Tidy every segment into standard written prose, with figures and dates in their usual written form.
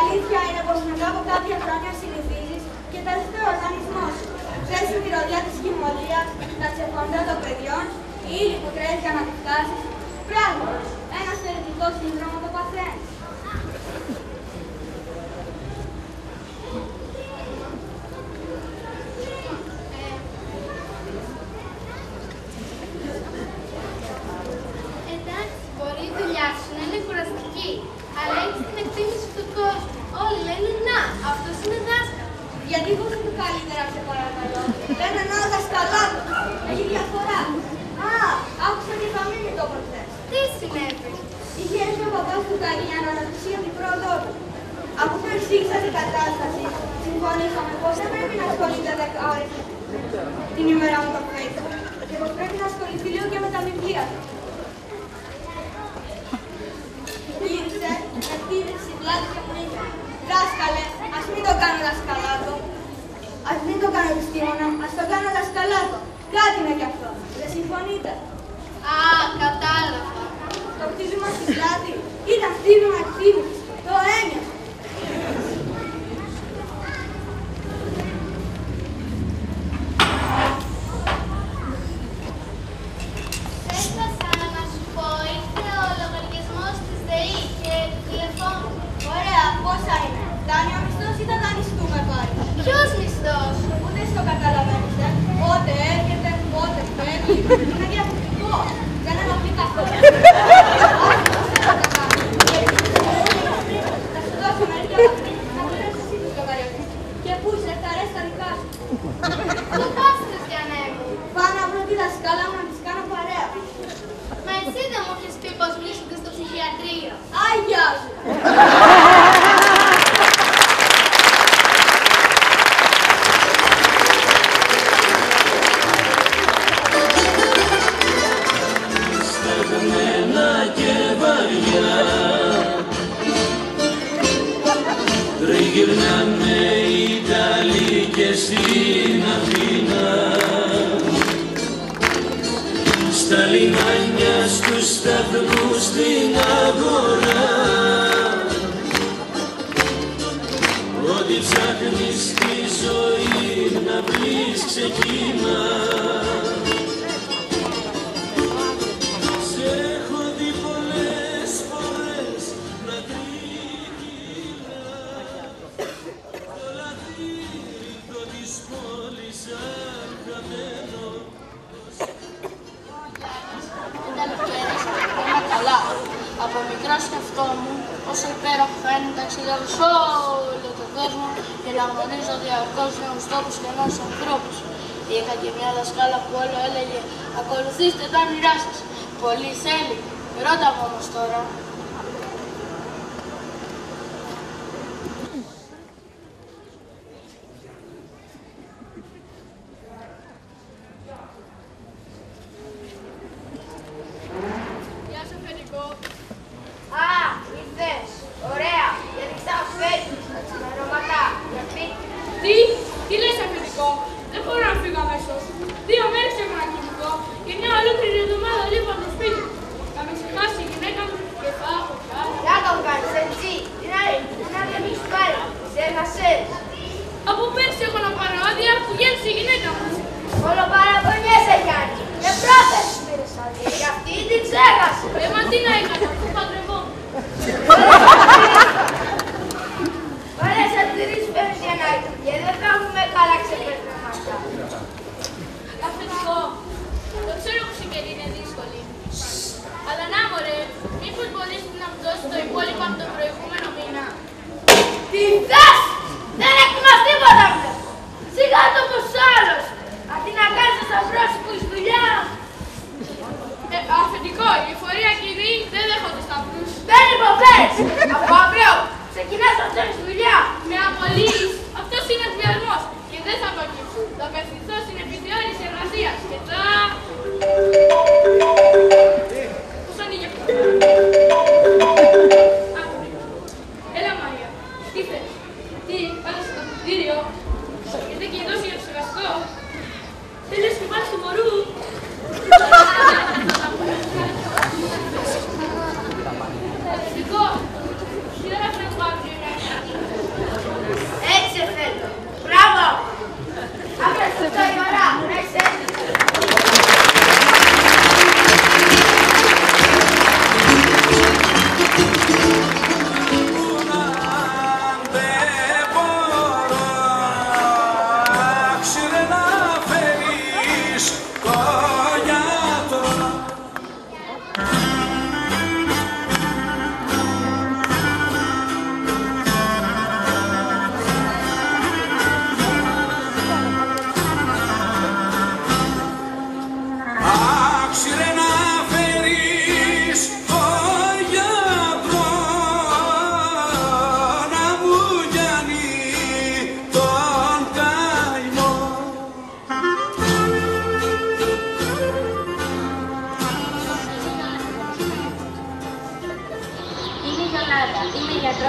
αλήθεια είναι πως μετά από κάποια χρόνια συνηθίζεις και τελείται ο οργανισμός σου. Θες τη μυρωδιά της χυμωλίας, τα τσεφόντα των παιδιών, η ύλη που τρέχει για να τη φτάσεις. Πράγματι, ένα στερετικό σύνδρομο το παθαίνεις. Εντάξει, μπορεί η δουλειά σου να είναι κουραστική, αλλά έχεις την εκτίμηση του κόσμου. Όλοι λένε να, αυτός είναι δάσκαλος. Διατύπωσε το καλύτερα, σε παρακαλώ. Λένε να ο δασκαλάτος. Έχει διαφορά. Α, άκουσα και φαμίλη το προχθές. Τι συνέβη? Είχε έρθει ο παπάς του Καρή για να ρωτήσει για την πρόοδό του. Αφού του εξήγησα την κατάσταση, συμφωνήσαμε πως δεν πρέπει να ασχολείται 10 ώρες την ημέρα με το Facebook και πως πρέπει να ασχοληθεί λίγο και με τα βιβλία του. Γύρισε, με πήδηξε την πλάτη και μου είπε: δάσκαλε, ας μην το κάνω δασκαλάτο. Ας μην το κάνω επιστήμονα, ας το κάνω δασκαλάτο. Κάτι είναι κι αυτό. Δεν συμφωνείτε? Α, κατάλαβα. Το χτύπημα στην πλάτη ήταν χτύπημα εκτίμησης. Το ένιωσα. Έσπασα να σου πω, ήρθε ο λογαριασμός της ΔΕΗ και του τηλεφώνου. Ωραία, πόσα είναι? Δάνειο μισθός ή θα δανειστούμε πάλι? Ποιος μισθός? Ούτε στο καταλαβαίνεις, πότε έρχεται, πότε φεύγει. Είναι διαφορετικό. Δεν ενοχλεί καθόλου. Θα σου δώσω μερικά βαθμίδια να πληρώσεις εσύ τους λογαριασμούς. Και πού είσαι, θα αρέσει τα δικά σου. Πού πας, Χριστιανέ μου? Πάω να βρω τη δασκάλα μου να της κάνω παρέα. Μα εσύ δεν μου έχεις πει πως βρίσκεται στο ψυχιατρίο. Άγια σου! Τριγυρνάνε οι Ιταλοί και στην Αθήνα, στα λιμάνια, στους σταθμούς, στην αγορά. Ό,τι ψάχνεις στη ζωή να βρεις ξεκίνα. Σε έχω δει πολλές φορές να τριγυρνά το λαθρίδο της πόλης σαν χαμένο. Είμαι καλά. Από μικρά σκεφτόμουν πόσο υπέροχο θα είναι να ταξιδεύω σε όλο τον κόσμο και να γνωρίζω διαρκώς νέους τόπους και νέους ανθρώπους. Είχα και μια δασκάλα που όλο έλεγε: ακολουθήστε τα όνειρά σας. Πολύ θέλει. Ρώτα μου όμως τώρα. Γεια σου, αφεντικό. Α, ήρθες. Ωραία. Γιατί ξαφεύγεις. Αρωματά. Γιατί. Τι λες, αφεντικό? Δεν μπορώ να φύγω αμέσως. 2 μέρες έχω να κοιμηθώ και μια ολόκληρη εβδομάδα λείπω από το σπίτι. Θα με ξεχάσει η γυναίκα μου και θα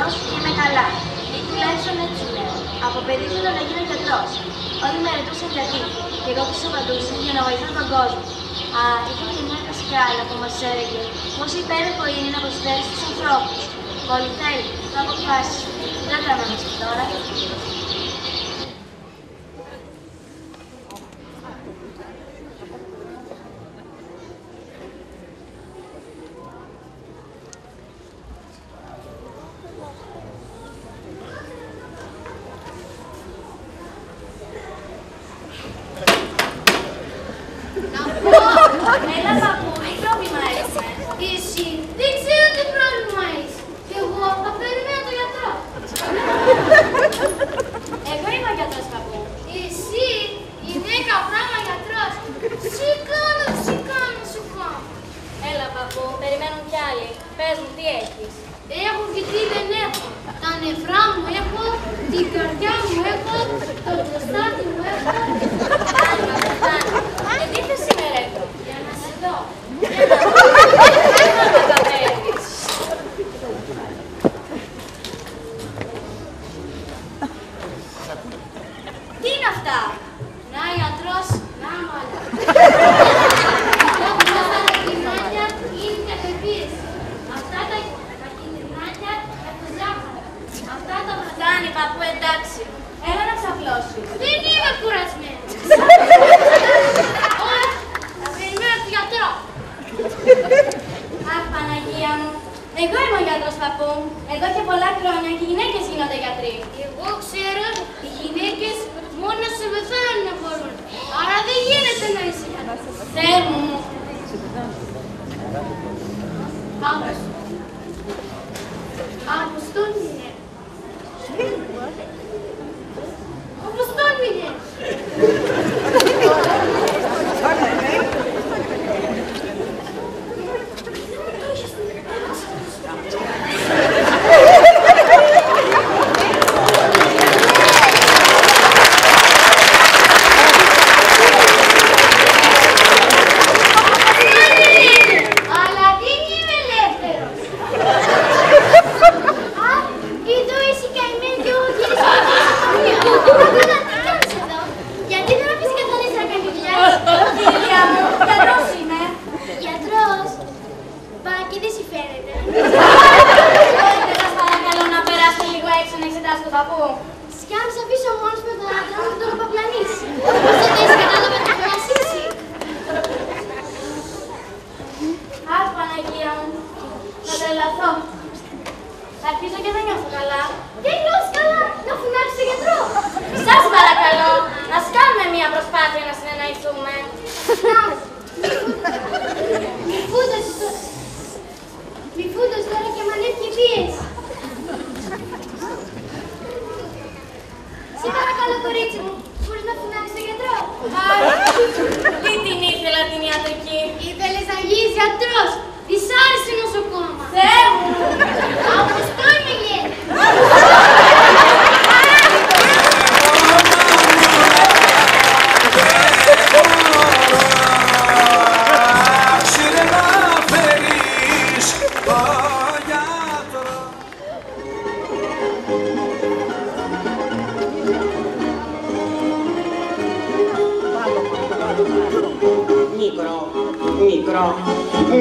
γιατρός και είμαι καλά. Ή τουλάχιστον έτσι λέω. Από παιδί θέλω να γίνω γιατρός. Όλοι με ρωτούσαν γιατί. Και εγώ τους απαντούσα για να βοηθώ τον κόσμο. Είχα και μια δασκάλα που μας έλεγε πόσο υπέροχο είναι να προσφέρεις στους ανθρώπους. Πολύ θέλει, το αποφάσισε. Δεν θα με μέσα τώρα. Έλα παππού, τι πρόβλημα έχουμε? Εσύ δεν ξέρω τι πρόβλημα είσαι. Και εγώ θα περιμένω τον γιατρό. Εγώ είμαι ο γιατρός παππού. Εσύ, γυναίκα πράγμα γιατρός. Σηκώνω. Έλα παππού, περιμένουν κι άλλοι. Πες μου, τι έχεις? Έχω και τι δεν έχω. Τα νευρά μου έχω, την καρδιά μου έχω, το προστάτη μου έχω. Και τι θες σήμερα εδώ? Για να σε δω. Δεν θα με καταφέρεις. Τι είναι αυτά? Να γιατρός, να μάλα. Αυτά τα κυμάνια είναι κατεπίεση. Αυτά τα κυμάνια έχουν ζάχαρο. Αυτά τα φτάνει παππού, εντάξει. Έλα να ξαπλώσεις. Δεν είμαι κουρασμένη. Όχι, θα περιμένω τον γιατρό. Αχ, Παναγία μου. Εγώ είμαι ο γιατρός παππού. Εδώ και πολλά χρόνια και οι γυναίκες γίνονται γιατροί. Εγώ ξέρω, οι γυναίκες μόνο να σε βοηθάνε να μπορούν. Άρα δεν γίνεται να είσαι γιατρός. Θεέ μου. Αποστόν είναι. Αποστόν είναι. Αλλά δεν είμαι ελεύθερος. Εδώ είσαι καημένη και εγώ γυρίσα. Τι κάνεις εδώ? Γιατί δεν αφήσεις καθόλου να κάνει δουλειά? Κυρία μου, γιατρός είμαι. Γιατρός? Μπα, και δεν σου φαίνεται. Μπορείτε σας παρακαλώ να περάσετε λίγο έξω να εξετάσω τον παππού? Σκιά να σε αφήσω μόνος με τον άντρα μου και τον απαπλανήσει. Πώς δεν έχεις κατάλαβα να τον ασύσει? Αχ, Παναγία μου, θα τρελαθώ. Θα αρχίσω και δεν νιώθω καλά. Δεν νιώθεις καλά? Να φωνάξεις τον γιατρό. Σας παρακαλώ, να κάνουμε μια προσπάθεια να συνεννοηθούμε. Μη φούντος τώρα και μ' ανέβηκε πίεση. Σε παρακαλώ, κορίτσι μου, μπορείς να φωνάξεις τον γιατρό? Τι την ήθελα την ιατρική? Ήθελες να γίνεις γιατρός. Της άρεσε η νοσοκόμα. Θεέ μου! Αποστό είμαι γέννη.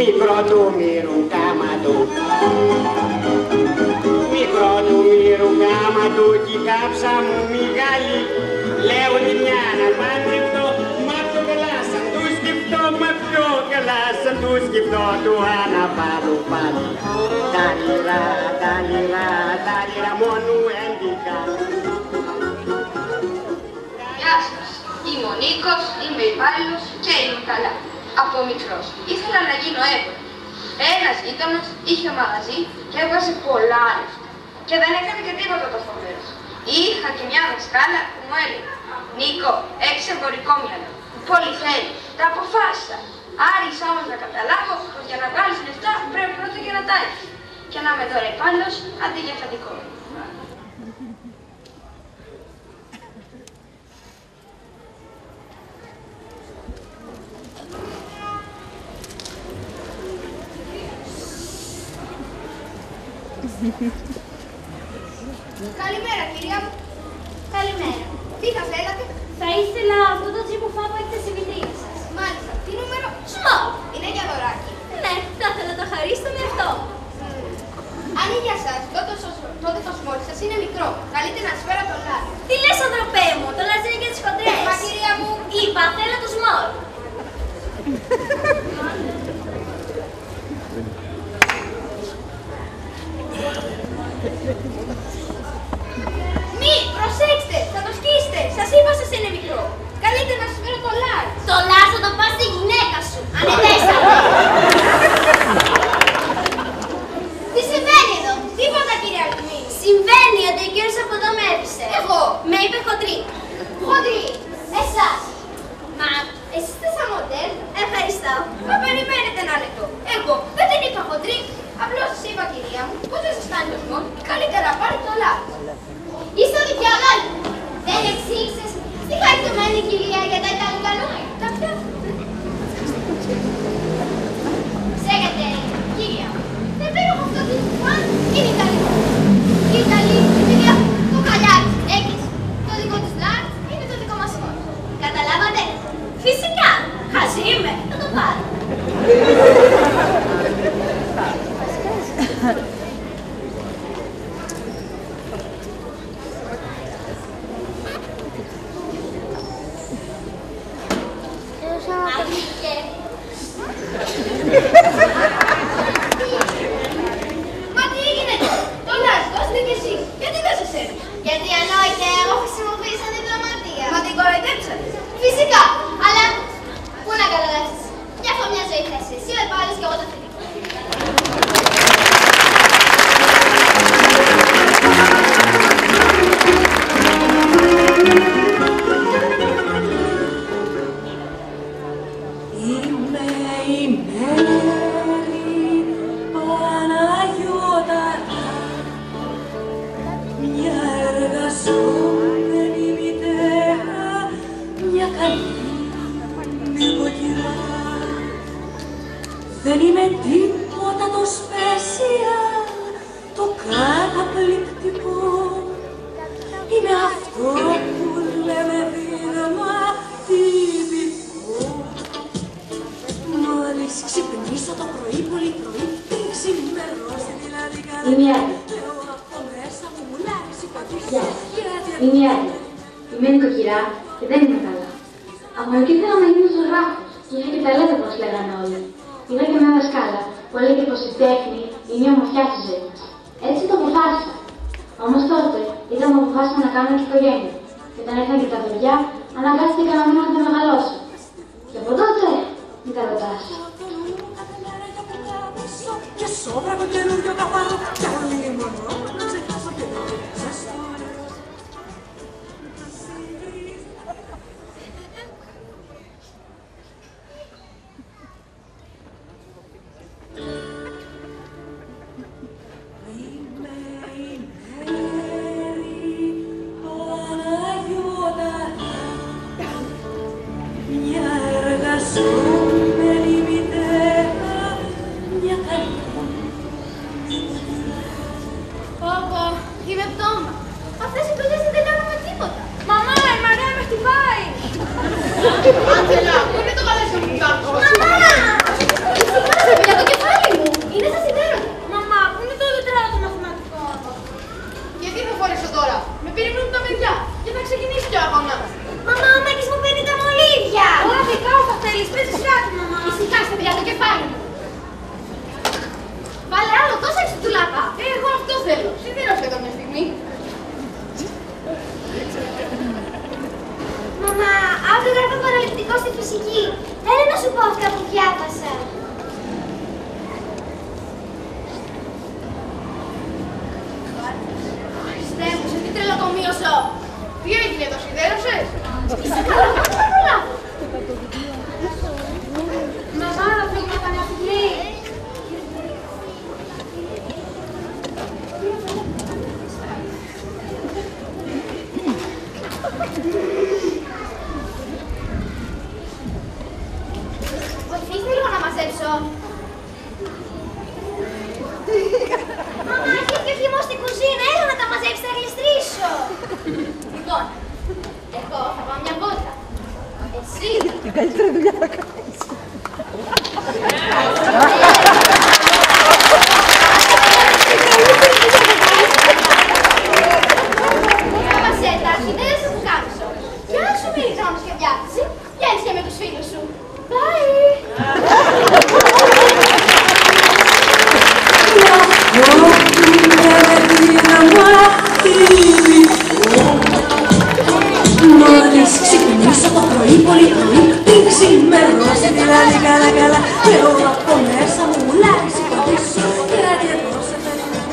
Μικρό του μύρου κάματο. Μικρό του μύρου κάματο κι η κάψα μου μεγάλη. Λέω τη μια να παντρευτώ, μα πιο καλά σαν του σκεφτώ, μα πιο καλά σαν του σκεφτώ, του αναπάρω πάλι. Τα λιρά μόνο έντικα. Γεια σας, είμαι ο Νίκος, είμαι υπάλληλος και είμαι καλά. Από μικρός ήθελα να γίνω έμπορος. Ένας γείτονας είχε μαγαζί και έβγαζε πολλά λεφτά. Και δεν έκανε και τίποτα το φοβερό. Είχα και μια δασκάλα που μου έλεγε: Νίκο, έχεις εμπορικό μυαλό. Πολύ θέλει. Τα αποφάσισα. Άρχισα όμως να καταλάβω πως για να βγάλεις λεφτά πρέπει πρώτα και να τα έχεις. Και να είμαι τώρα υπάλληλος αντί για αφεντικό. Καλημέρα, κυρία μου. Καλημέρα. Τι θα θέλατε? Θα ήθελα αυτό το τζιπ που φάβο έχετε στη βιτρίνα σας. Μάλιστα. Τι νούμερο? Small. Είναι για δωράκι. Ναι, θα ήθελα να το χαρίσω με αυτό. Αν είναι για σας, τότε το small σας είναι μικρό. Καλύτερα να σας φέρω το large. Τι λες, ανθρωπέ μου, το large είναι για τις χοντρές. Μα κυρία μου. Είπα, θέλω το small. Μη, προσέξτε, θα το σκίσετε. Σας είπα σας είναι μικρό. Καλύτερα να σας φέρω το large. Το large θα το πας στη γυναίκα σου. Ανετέσσερα. Τι συμβαίνει εδώ? Τίποτα, κυρία Αλκμήνη. Συμβαίνει ότι ο κύριος από εδώ με έπεισε. Εγώ. Με είπε χοντρή. Χοντρή. Εσάς. Μα, εσείς είστε σαν μοντέλ. Ευχαριστώ. Μα περιμένετε ένα λεπτό. Εγώ δεν την είπα χοντρή. Απλώς σας είπα, κυρία μου, πως δεν σας κάνει το small. Καλύτερα να πάρετε το large. Είστε δικαιωμένοι. Δεν εξήγησες στη χαριτωμένη κυρία για τα ιταλικά νούμερα. Τα ποια? Ξέρετε, κυρία μου, δεν πέρω αυτό το φαν είναι Ιταλικό. Η Ιταλή, επειδή το χαλιάρι έκλεισε, το δικό της large είναι το δικό μας small. Καταλάβατε? Φυσικά. Χαζή είμαι. Θα το πάρω. Μα τι έγινε? Το large, δώστε κι εσείς. Γιατί δεν σας έρθει? Γιατί ανόητε, εγώ χρησιμοποίησα διπλωματία. Μα την κοροϊδέψατε. Φυσικά, αλλά πού να καταλάβεις. Μια από μια ζωή θέση. Εσύ ο επάλληλος και εγώ το θετικό. Δεν είμαι τίποτα το special, το καταπληκτικό. Είμαι αυτό που λέμε δείγμα τυπικό. Μόλις ξυπνήσω το πρωί, πολύ πρωί, πριν ξημερώσει δηλαδή καλά. Είμαι η Άννα. Λέω από μέσα μου μουλάρεις υποτίθεται. Γεια σας. Είμαι η Άννα. Είμαι νοικοκυρά και δεν είμαι καλά. Από εκεί ήθελα να γίνω ζωγράφος και είχα και ταλέντα όπως λέγανε όλοι. Είδα και μια δασκάλα που έλεγε πως η τέχνη είναι η ομορφιά της ζωής. Έτσι το αποφάσισα. Όμως τότε ήταν που αποφάσισα να κάνω και οικογένεια. Και όταν ήρθαν και τα παιδιά, αναγκάστηκα να μείνω να τα μεγαλώσω. Και από τότε μην τα ρωτάς. Και σόβρακο καινούριο καθαρό κι άλλη μόνο να ξεχάσω και να σας το Είμαι πτώμα. Αυτές οι δουλειές δεν τελειώνουν τίποτα. Μαμά, η Μαρία με χτυπάει. Άντελα, πού είναι το καλέσιο μου κάτω? Μαμά! Σηκώσε για το κεφάλι μου. Είναι σαν συντέρωτα. Μαμά, πού είναι το τετράδο των μαθηματικών? Γιατί θα φορέσω τώρα? Με περιμένουν τα παιδιά και θα ξεκινήσει και ο αγώνας. Μαμά, ο Μάκης μου παίρνει τα μολύβια. Όλα δικά θα θέλεις. Παίζεις κάτι, μαμά. Ησυχάστε παιδιά το κεφάλι μου. Βάλε άλλο τόσο έξω του λάπα. Εγώ αυτό θέλω. Σιδήρωσε το μια στιγμή. Μαμά, αύριο γράφω παραληπτικό στη φυσική. Έλα να σου πω αυτά που διάβασα. Χριστέ μου, σε τι τρελοκομείο ζω. Τι έγινε, το σιδέρωσες? Είσαι καλά, πώς θα προλάβω. Μαμά, να φύγουμε καμιά στιγμή. Βοηθήστε λίγο να μαζέψω. Μαμά, έχει και χυμό στην κουζίνα. Έλα να τα μαζέψεις, θα Λοιπόν, εγώ θα πάω μια βόλτα. Εσύ. Την καλύτερη δουλειά θα κάνεις. Καμασέτα, δεν θα σου κάμψω. Γεια σου, μίλη δρόμος και διάθεση. Βγαίνεις και με τους φίλους σου. Bye! Μόλις ξεκινήσω το πρωί, πολύ πρωί, την ξημερώσει τη λάλη καλά-καλά και όλα από μέσα μου μουλάρει σηκωτήσω και αδιαιτώ σε περιμένει.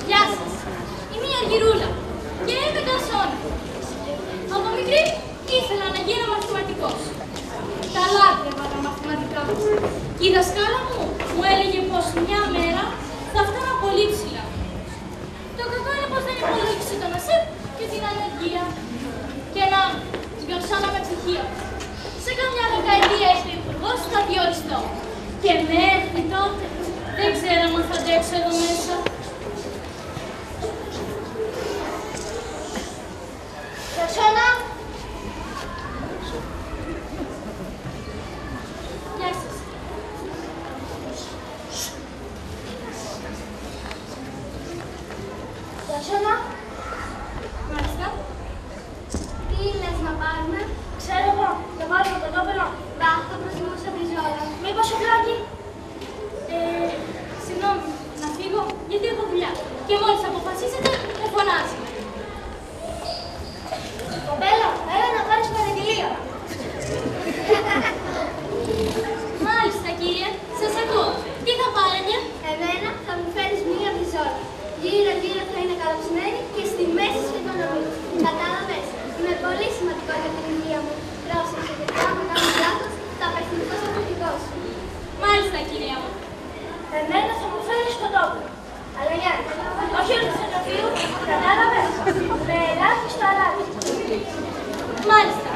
Γεια σας. Είμαι η Αργυρούλα και είμαι Καρσόνα. Από μικρή ήθελα να γίνω μαθηματικός. Τα λάτρευα τα μαθηματικά. Και η δασκάλα μου έλεγε πως μια μέρα θα φτάνω πολύ ψηλά. Το κακό είναι πως δεν υπολόγισε το ΑΣΕΠ και την ανεργία. Και να την Καρσόνα με ψυχία. Σε καμιά δεκαετία είστε υπουργός θα διοριστώ. Και μέχρι τότε δεν ξέρω αν θα αντέξω εδώ μέσα. Καρσόνα! Γεια σας. Καρσόνα! Μάλιστα. Τι λες να πάρουμε? Ξέρω εγώ, θα βάλουμε το κόπελο. Μπα, θα προτιμούσα μπριζόλα. Μήπως σουβλάκι? Συγγνώμη, να φύγω γιατί έχω δουλειά. Και μόλις αποφασίσετε, με φωνάζει. Κοπέλα, έλα να πάρεις παραγγελία. Μάλιστα, κύριε, σας ακούω. Τι θα πάρετε? Εμένα θα μου φέρεις μία μπριζόλα. Γύρω-γύρω θα είναι καλοψημένη και στη μέση σχεδόν νομίζω. Κατάλαβες, είναι πολύ σημαντικό για την υγεία μου. Πρόσεξε, γιατί άμα κάνεις λάθος, θα απευθυνθώ στο κριτικό σου. Μάλιστα, κυρία μου. Εμένα θα μου φέρεις κοτόπουλο. Αλλά Γιάννη, όχι όλο το σενοφείο, κατάλαβες, με ελάχιστο αλάτι. Μάλιστα.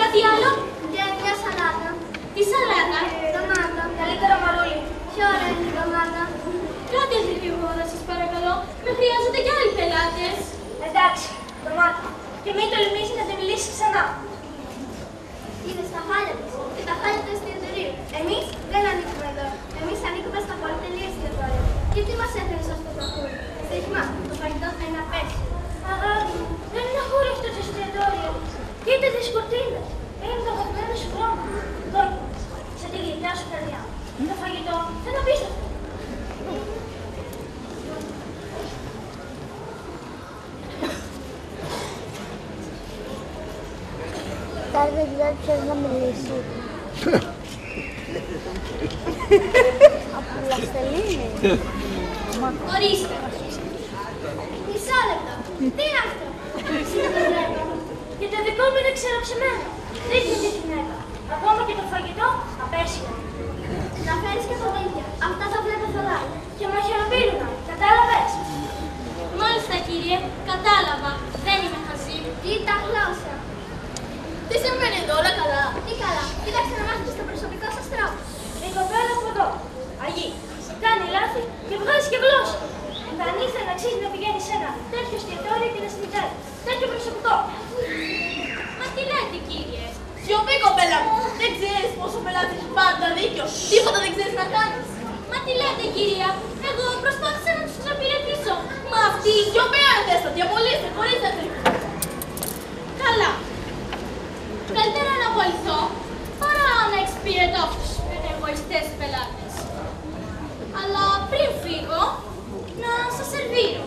Κάτι άλλο? Και μια σαλάτα. Τι σαλάτα? Ντομάτα. Καλύτερα μαρούλι. Ποιο ώρα είναι η ντομάτα? Κάτι γρήγορα, σας παρακαλώ. Με χρειάζονται κι άλλοι πελάτες. Εντάξει, ντομάτα. Και μην τολμήσει να τη μιλήσει ξανά. Είδες τα χάλια της και τα χάλια του εστιατορίου. Εμείς δεν ανήκουμε εδώ. Εμείς ανήκουμε στα πολυτελή εστιατόρια. Και τι μας έφερες αυτό το χούρι? Στοίχημα, το φαγητό θα είναι απέσιο. Αγάπη μου, δεν είναι χούρι αυτό το εστιατόριο. Κοίτα τις κουρτίνες. Είναι το αγαπημένο σου χρώμα. Δόκι, σε τη γλυκιά σου καρδιά. Το φαγητό θα είναι απίστευτο. Κάτι δεν ξέρω ποιος να μιλήσει. Από Λαστελίνη. Ορίστε. Μισό λεπτό. Τι είναι αυτό? Και το δικό μου είναι ξεροψημένο. Δείχνει τη γυναίκα. Ακόμα και το φαγητό απέσιο. Να φέρεις και φωτίδια. Αυτά θα βλέπω θολά. Και μαχαιροπύρουνα. Κατάλαβες? Μάλιστα, κύριε. Κατάλαβα. Δεν είμαι χαζή. Ή τα γλώσσα. Τι συμβαίνει εδώ, όλα καλά? Τι καλά? Κοίταξε να μάθετε στο προσωπικό σας τρόπο. Η κοπέλα από εδώ, Αγί, κάνει λάθη και βγάζει και γλώσσα. Κανείς δεν αξίζει να πηγαίνει σε ένα τέτοιο εστιατόριο και να συνηθίζει τέτοιο προσωπικό. Μα τι λέτε, κύριε? Σιωπή, κοπέλα μου! Δεν ξέρεις πόσο πελάτης έχει πάντα δίκιο. Τίποτα δεν ξέρεις να κάνεις. Μα τι λέτε, κυρία? Εγώ προσπάθησα να τους εξυπηρετήσω. Μα αυτή η σιωπή ανετέστατη, απολύστε, χωρίς να κρύβω. Καλά. Καλύτερα να απολυθώ παρά να εξυπηρετώ αυτούς τους εγωιστές πελάτες. Αλλά πριν φύγω, να σας σερβίρω.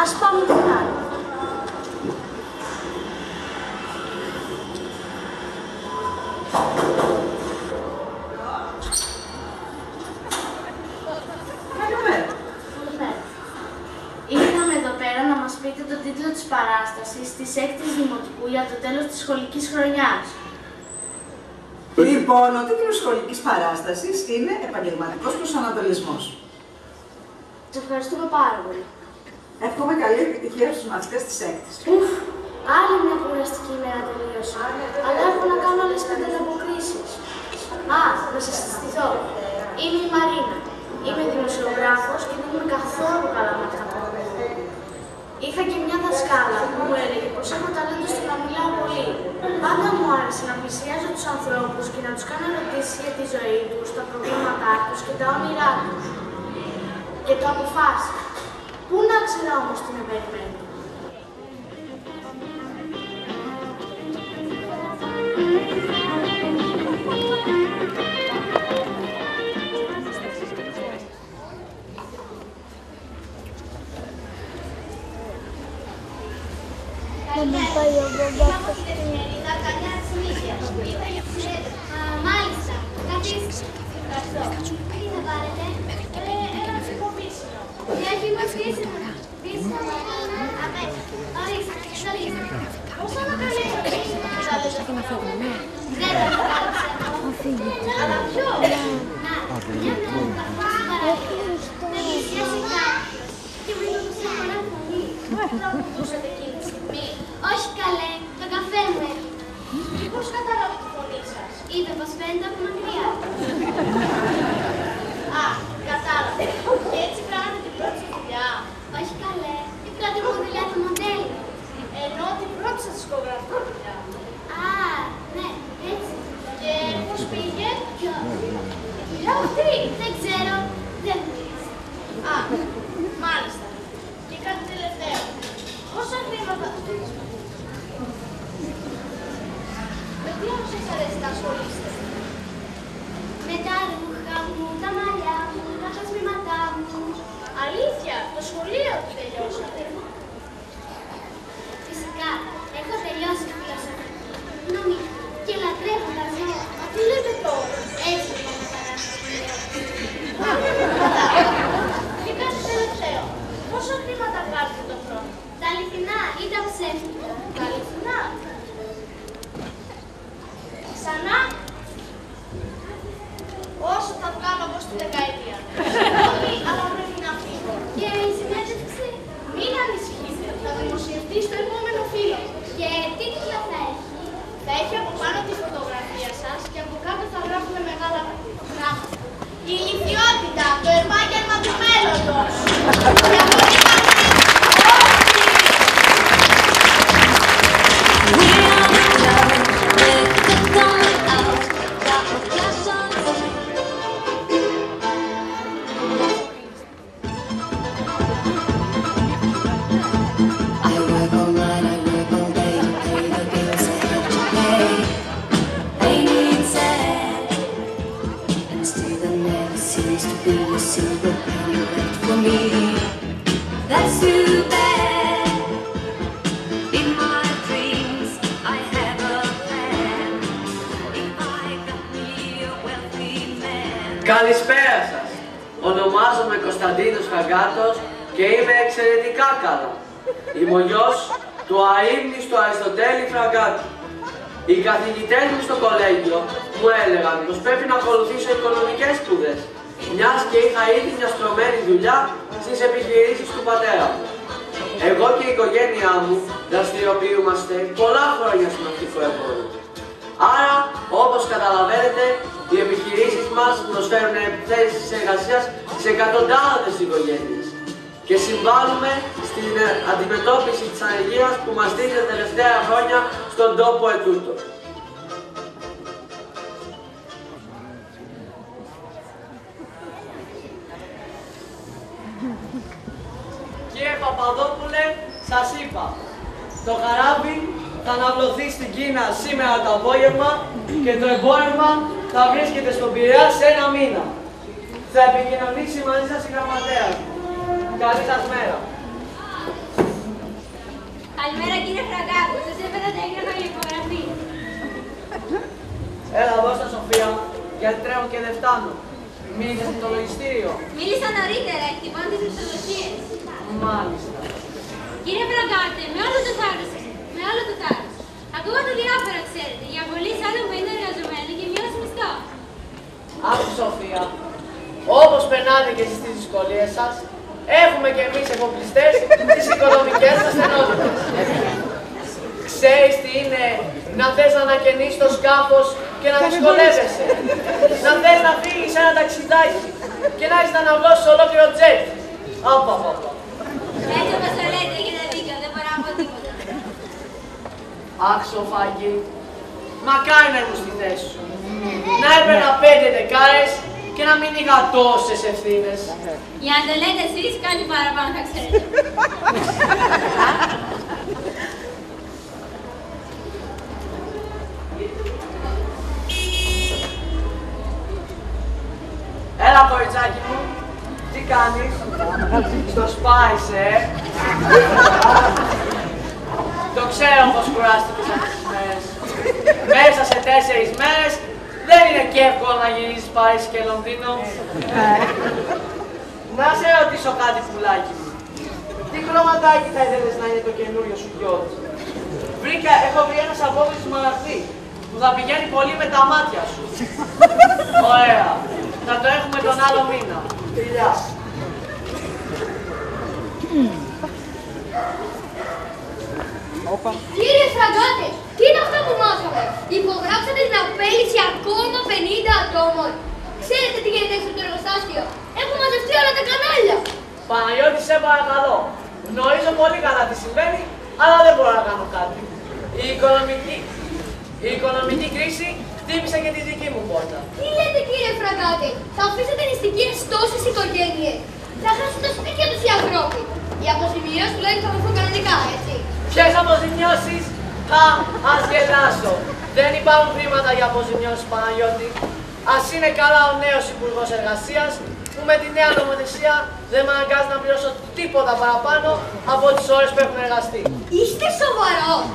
Ας πάμε την άλλη. Καλημέρα. Ήρθαμε εδώ πέρα να μας πείτε τον τίτλο της παράστασης της 6ης Δημοτικού για το τέλος της σχολικής χρονιάς. Λοιπόν, ο τίτλος σχολικής παράστασης είναι «Επαγγελματικός προσανατολισμός». Σας ευχαριστούμε πάρα πολύ. Εύχομαι καλή επιτυχία στους μαθητές της 6ης. Άλλη μια κουραστική ημέρα τελείωσε. Αλλά έχω να κάνω άλλες 5 ανταποκρίσεις. Να σας συστηθώ. Είμαι η Μαρίνα. Είμαι δημοσιογράφος και δεν είμαι καθόλου καλά με αυτά που λέω. Είχα και μια δασκάλα που μου έλεγε πως έχω ταλέντο στο να μιλάω πολύ. Πάντα μου άρεσε να πλησιάζω τους ανθρώπους και να τους κάνω ερωτήσεις για τη ζωή τους, τα προβλήματά τους και τα όνειρά τους. Και το αποφάσισα. Πού να ξέρω όμως τι με περιμένει. Καλημέρα. Από την εφημερίδα Καλιά της Νίκης. Μάλιστα. Καθίστε. Ευχαριστώ. Τι θα πάρετε? Ένα ψυχοπίσινο. Τι έχει μαθήσει? Πίσινο. Αμέσως. Ορίστε. Πόσο να καλέσω πίσινο? Δεν θα το κάλεψε. Αλλά ποιο? Να, μια μέρα θα παρακολουθήσω. Δεν πλησιάσει κάτι. Και μου είπε πως αγορά φωνή. Θα μου ακούσατε εκείνη τη στιγμή. Όχι καλέ, το καφέ μου έχει. Πώς κατάλαβα τη φωνή σας? Είπε πως φαίνεται από μακριά. Κατάλαβα. Και έτσι κάνατε την πρώτη σας δουλειά? Όχι καλέ, η πρώτη μου δουλειά το μοντέλο. Ενώ την πρώτη σας δισκογραφική δουλειά. Ναι, έτσι. Και πώς πήγε? Η δουλειά αυτή? Δεν ξέρω, δεν γνωρίζω. Μάλιστα. Και κάτι τελευταίο. Πόσα χρήματα... Με τι όμως σας αρέσει να ασχολείστε? Με τα ρούχα μου, τα μαλλιά μου, τα χασμήματά μου. Αλήθεια, το σχολείο που τελειώσατε? Φυσικά, έχω τελειώσει τη φιλοσοφική, νομική και λατρεύω τα ζώα. Μα τι λέτε τώρα? Έτσι είναι να παράσταση. Καλά. Και κάτι τελευταίο. Πόσα χρήματα βγάζετε το χρόνο? Τα αληθινά ή τα ψεύτικα? Τα αληθινά. Ξανά. Όσο θα βγάλω εγώ στη δεκαετία. Όχι, αλλά πρέπει να φύγω. Και η συνέντευξη? Μην ανησυχείτε. Θα δημοσιευτεί στο επόμενο φύλλο. Και τι τίτλο θα έχει? Θα έχει από πάνω τη φωτογραφία σας και από κάτω θα γράφουμε μεγάλα γράμματα. Η ηλικιότητα, το επάγγελμα του μέλλοντος. Καλησπέρα σας. Ονομάζομαι Κωνσταντίνος Χαγκάτος και είμαι εξαιρετικά καλά. Είμαι ο γιος του αείμνηστου Αριστοτέλη Φραγκάτου. Οι καθηγητές μου στο κολέγιο μου έλεγαν πως πρέπει να ακολουθήσω οικονομικές σπουδές, μιας και είχα ήδη μια στρωμένη δουλειά στις επιχειρήσεις του πατέρα μου. Εγώ και η οικογένειά μου δραστηριοποιούμαστε πολλά χρόνια στο ναυτικό εμπόριο. Άρα, όπως καταλαβαίνετε, οι επιχειρήσεις μας προσφέρουν θέσεις εργασίας σε εκατοντάδες οικογένειες και συμβάλλουμε στην αντιμετώπιση της ανεργίας που μας δίνει τα τελευταία χρόνια στον τόπο ετούτο. Κύριε Παπαδόπουλε, σας είπα, το καράβι θα αναβλωθεί στην Κίνα σήμερα το απόγευμα και το εμπόρευμα θα βρίσκεται στον Πειραιά σε ένα μήνα. Θα επικοινωνήσει μαζί σας η γραμματέα. Καλή σας μέρα. Καλημέρα κύριε Φραγκάτο, σας έφερα τα έγγραφα για υπογραφή. Έλα εδώ στα Σοφία, γιατί τρέχω και δεν φτάνω. Μίλησες με το λογιστήριο. Μίλησα νωρίτερα, εκτιμώ τις μισθοδοσίες. Μάλιστα. Κύριε Φραγκάτε, με όλο το θάρρος. Ακούγατε διάφορα, ξέρετε, για πολύ 40-50 εργαζομένοι και μειώσει μισθό. Άκου Σοφία, όπως περνάτε και εσείς τις δυσκολίες σας, έχουμε και εμείς εφοπλιστές τις οικονομικές μας στενότητες. Ξέρεις τι είναι να θες να ανακαινήσεις το σκάφος και να δυσκολεύεσαι. Να θες να φύγεις σε ένα ταξιδάκι και να έχεις να αναβλώσεις ολόκληρο τζετ. Απα. Έτσι όπως το λέτε, έχετε δίκιο, δεν μπορώ να πω τίποτα. Αχ, Σοφάκη, μακάρι να ήμουν στη θέση σου. Να έπαιρνα 5 δεκάρες και να μην είχα τόσες ευθύνες. Για να το λέτε εσείς, κάτι παραπάνω θα ξέρετε. Έλα, κοριτσάκι μου, τι κάνεις? Στο σπάισε, Το ξέρω πως κουράστηκες αυτές τις μέρες. Μέσα σε 4 μέρες δεν είναι και εύκολο να γυρίσεις Παρίσι και Λονδίνο. Να σε ρωτήσω κάτι, πουλάκι μου. Τι χρωματάκι θα ήθελες να είναι το καινούριο σου γιότ? Έχω βρει ένα σαβόδι σμαραγδί που θα πηγαίνει πολύ με τα μάτια σου. Ωραία. Θα το έχουμε τον άλλο μήνα. Φιλιά. Κύριε Φραγκάτε, τι είναι αυτά που μάθαμε? Υπογράψατε την απέλυση ακόμα 50 ατόμων. Ξέρετε τι γίνεται έξω από το εργοστάσιο? Έχουν μαζευτεί όλα τα κανάλια. Παναγιώτη, σε παρακαλώ. Γνωρίζω πολύ καλά τι συμβαίνει, αλλά δεν μπορώ να κάνω κάτι. Η οικονομική κρίση χτύπησε και τη δική μου πόρτα. Τι λέτε, κύριε Φραγκάτε? Θα αφήσετε νηστικές τόσες οικογένειες? Θα χάσουν τα σπίτια τους οι ανθρώποι. Οι αποζημιώσεις τουλάχιστον θα βρεθούν κανονικά, έτσι? Ποιες αποζημιώσεις? Ας γελάσω. Δεν υπάρχουν χρήματα για αποζημιώσεις, Παναγιώτη. Ας είναι καλά ο νέος Υπουργός Εργασίας, που με τη νέα νομοθεσία δεν με αναγκάζει να πληρώσω τίποτα παραπάνω από τις ώρες που έχουν εργαστεί. Είστε σοβαρός?